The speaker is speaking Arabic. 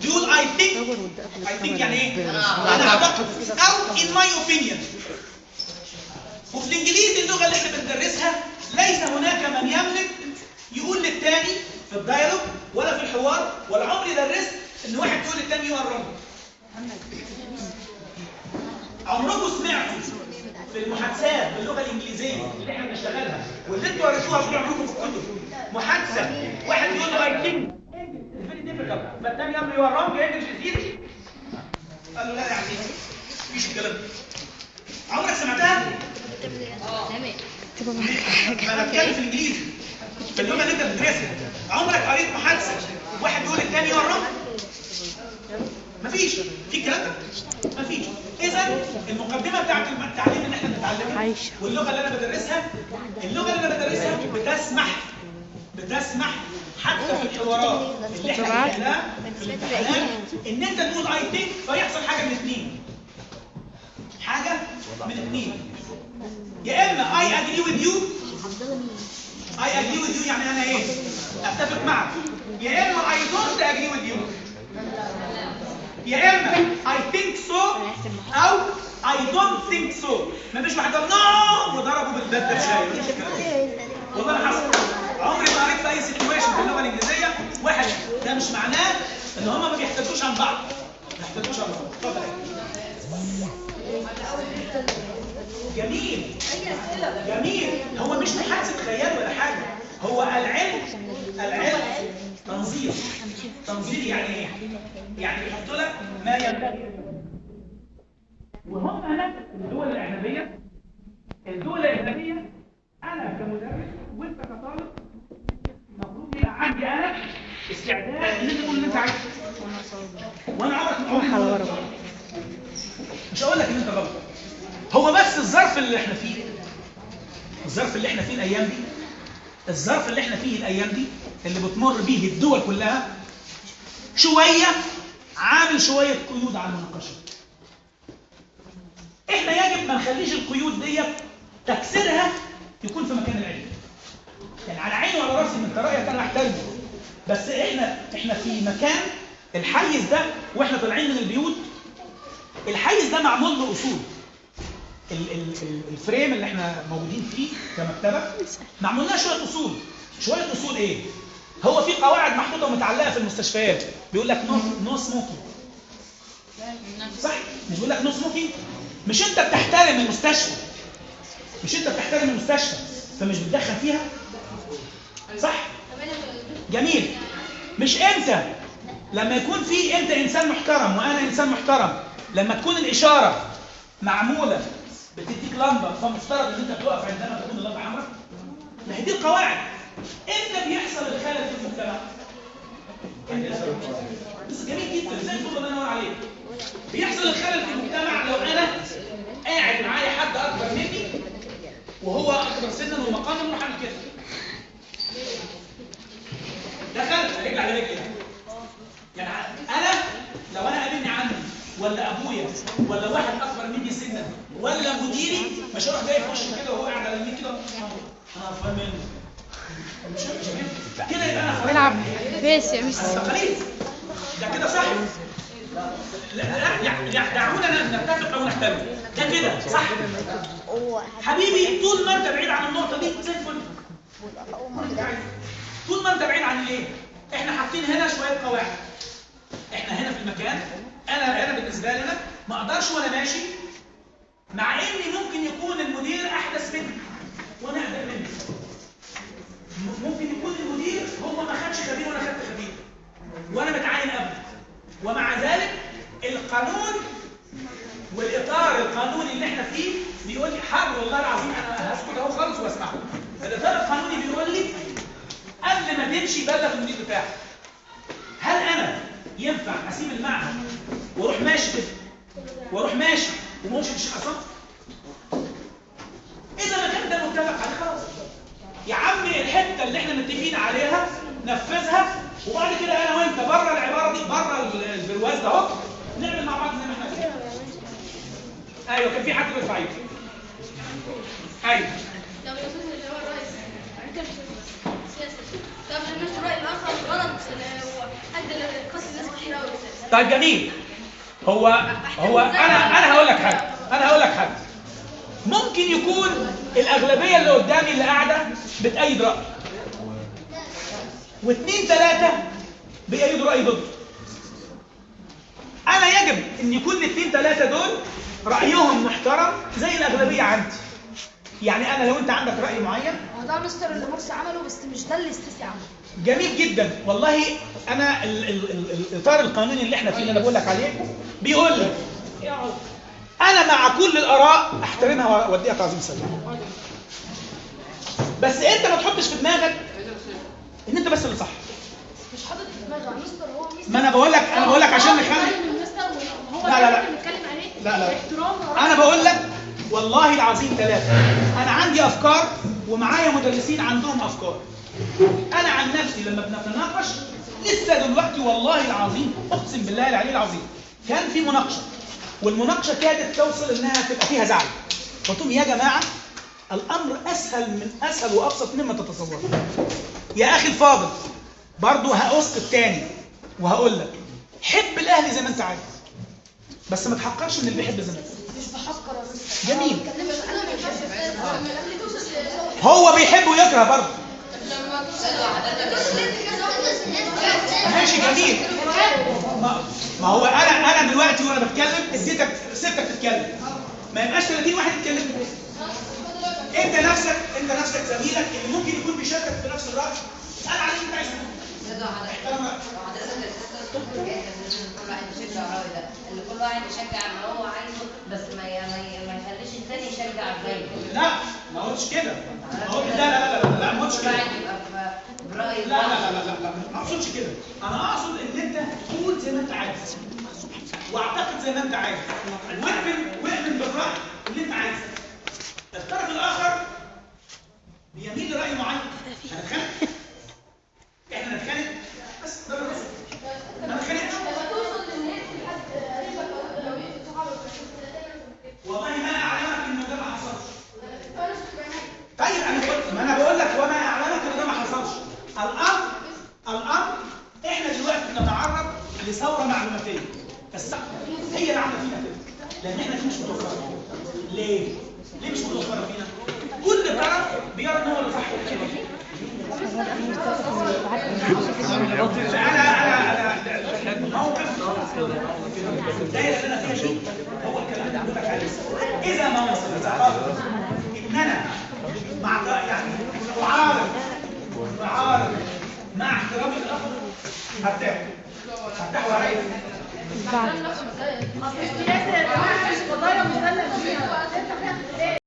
بيقول I think يعني ايه؟ انا اعتقد او in my opinion. وفي الانجليزي اللغه اللي احنا بندرسها ليس هناك من يملك يقول للتاني في الديالوج ولا في الحوار، ولا عمري درست ان واحد يقول للتاني يو ار رونج. عمركم سمعتوا في المحادثات باللغه الانجليزيه اللي احنا بنشتغلها واللي انتوا قريتوها طول عمركم في الكتب محادثه واحد يقول له I think it's very difficult فالتاني يقول له يو ار رونج English is easy؟ قال له لا يعني مفيش الكلام ده. عمرك سمعتها؟ ما بتكلم في الانجليزي في اللغه اللي انت بتدرسها. عمرك قريت محادثه واحد يقول للتاني يو ار رونج؟ مفيش. في الكلام ده؟ مفيش. اذا المقدمه بتاعت التعليم اللي احنا بنتعلمها واللغه اللي انا بدرسها، اللغه اللي انا بدرسها بتسمح حتى في الحوارات اللي احنا بنعملها في الامتحانات ان انت تقول اي ثينك فيحصل حاجه من اثنين. يا اما اي اجري وذ يو، يعني انا ايه؟ اتفق معك. يا اما اي دونت اجري وذ يو، يا اما I think so او I don't think so. ما فيش واحد قال نو وضربه بالباب بشاي. والله انا حصل عمري ما قريت في اي سيتويشن في اللغه الانجليزيه واحد. ده مش معناه ان هم ما بيحتاجوش عن بعض. اتفضل. جميل. هو مش محادثه خيال ولا حاجه. هو العلم تنظير يعني ايه؟ يعني يحط لك ما ينبغي. وهم هناك الدول الاجنبيه انا كمدرس وانت كطالب المفروض يبقى عندي انا استعداد ان انت تقول اللي انت عايزه. وانا عارف مش هقول لك ان انت غلط. هو بس الظرف اللي احنا فيه الايام دي اللي بتمر به الدول كلها عامل شويه قيود على المناقشه. احنا يجب ما نخليش القيود دي تكسيرها يكون في مكان العلم. يعني على عيني وعلى راسي من رايك انا احترمه، بس احنا في مكان الحيز ده واحنا طالعين من البيوت. الحيز ده معمول له اصول. الفريم اللي احنا موجودين فيه كمكتبه معمول لها شويه اصول ايه؟ هو في قواعد محطوطه ومتعلقه في المستشفيات بيقول لك نو سموكينج. صح؟ مش بيقول لك نو سموكينج؟ مش انت بتحترم المستشفى فمش بتدخن فيها؟ صح؟ جميل. مش انت لما يكون انت انسان محترم وانا انسان محترم، لما تكون الاشاره معموله بتديك لمبه فمفترض ان انت تقف عندما تكون اللمبه حمراء؟ ما هي دي القواعد. امتى بيحصل الخلل في المجتمع؟ بس جميل جدا زي الفل. الله ينور عليك. بيحصل الخلل في المجتمع لو انا قاعد معايا حد اكبر مني وهو اكبر سنا ومقاما وراح اعمل كده. ده خلل رجل على رجل. يعني انا لو انا قابلني عمي ولا ابويا ولا واحد اكبر مني سنا ولا مديري مش هروح جاي في وشه كده وهو قاعد على يمين كده انا افهم منه. مش كده يبقى انا بلعب بس مش تقليد. ده كده صح؟ لا دعونا نتفق او نختلف. ده كده صح؟ حبيبي طول ما انت بعيد عن النقطه دي زي الفل. طول ما انت بعيد عن الايه؟ احنا حاطين هنا شويه قواعد. احنا هنا في المكان انا بالنسبه لي ما اقدرش وانا ماشي مع اني ممكن يكون المدير احدث مني وانا اقدم مني. ممكن يكون المدير هو ما خدش خبير وانا خدت خبير وانا متعين قبل، ومع ذلك القانون والاطار القانوني اللي احنا فيه بيقول لي حر والله العظيم انا هسكت اهو خالص واسمعه. الاطار القانوني بيقول لي قبل ما تمشي بلغ المدير بتاعك. هل انا ينفع اسيب المعهد واروح ماشي كده وما امشي في الشيخ عصام؟ اذا ما كان ده متفق عليه خلاص يا عمي الحته اللي احنا متفقين عليها نفذها، وبعد كده انا وانت بره العباره دي بره البرواز ده اهو نعمل مع بعض زي ما احنا كده. ايوه كان في حد بيرفع ايده. ايوه طب يا استاذ اللي هو الرئيس سياسي. طب المشروع الاخر غلط وحد القصص طيب جميل. هو انا هقول لك حاجه. ممكن يكون الاغلبيه اللي قدامي اللي قاعده بتأيد راي، واثنين ثلاثه بيأيدوا راي ضد. انا يجب ان يكون الاثنين ثلاثه دول رايهم محترم زي الاغلبيه عندي. يعني انا لو انت عندك راي معين، هو ده مستر اللي مرسي عمله، بس مش ده اللي استسي عمله. جميل جدا والله. انا الاطار القانوني اللي احنا فيه اللي انا بقول لك عليه بيقول لي انا مع كل الاراء احترمها واديها تعظيم سلام، بس انت ما تحطش في دماغك ان انت بس اللي صح. مش حاطط في دماغه يا مستر، هو مستر. ما انا بقول لك عشان نخلي. لا انا بقول لك والله العظيم ثلاثه. انا عندي افكار ومعايا مدرسين عندهم افكار. انا عن نفسي لما بنتناقش لسه دلوقتي والله العظيم اقسم بالله العلي العظيم كان في مناقشه، والمناقشه كادت توصل انها تبقى فيها زعل. قلت لهم يا جماعه الامر اسهل وابسط مما تتصور. يا اخي الفاضل برضه هاسقط تاني وهقول لك حب الاهلي زي ما انت عايز، بس ما تحقرش ان اللي بيحب الزمالك. مش بحقر يا مستر. جميل. هو بيحب ويكره برضه. ماشي جميل. ما هو انا دلوقتي وانا بتكلم اديتك سبتك تتكلم، ما يبقاش 30 واحد يتكلم. انت نفسك زميلك اللي ممكن يكون بيشاركك في نفس الراي اسال عليه انت عايز كل واحد يشجع اللي هو عايزه، بس ما يخليش الثاني يشجع زيه. لا ما قلتش كده. لا ما قلتش كده. لا ما اقصدش كده. انا اقصد ان انت تقول زي ما انت عايز واعتقد زي ما انت عايز واؤمن بالراي اللي انت عايزه. الطرف الاخر بيميل لراي معين. هنتخانق؟ احنا نتخانق بس ده الرسم. ما نتخانقش. والله ما اعلمك ان ده ما حصلش. طيب انا بقول لك وما اعلمك ان ده ما حصلش. الامر احنا دلوقتي بنتعرض لثوره معلوماتيه. الثقه هي اللي عامله فينا كده، لان احنا دي مش متوفره. ليه مش متوفره فينا؟ كل طرف بيرى ان هو اللي صح. انا موقف الدايره اللي انا فيها دي هو الكلام اللي بقول لك عليه. اذا ما وصلت ان انا مع يعني معارض مع احترام الاخر هرتاح وهريح. اصل السياسه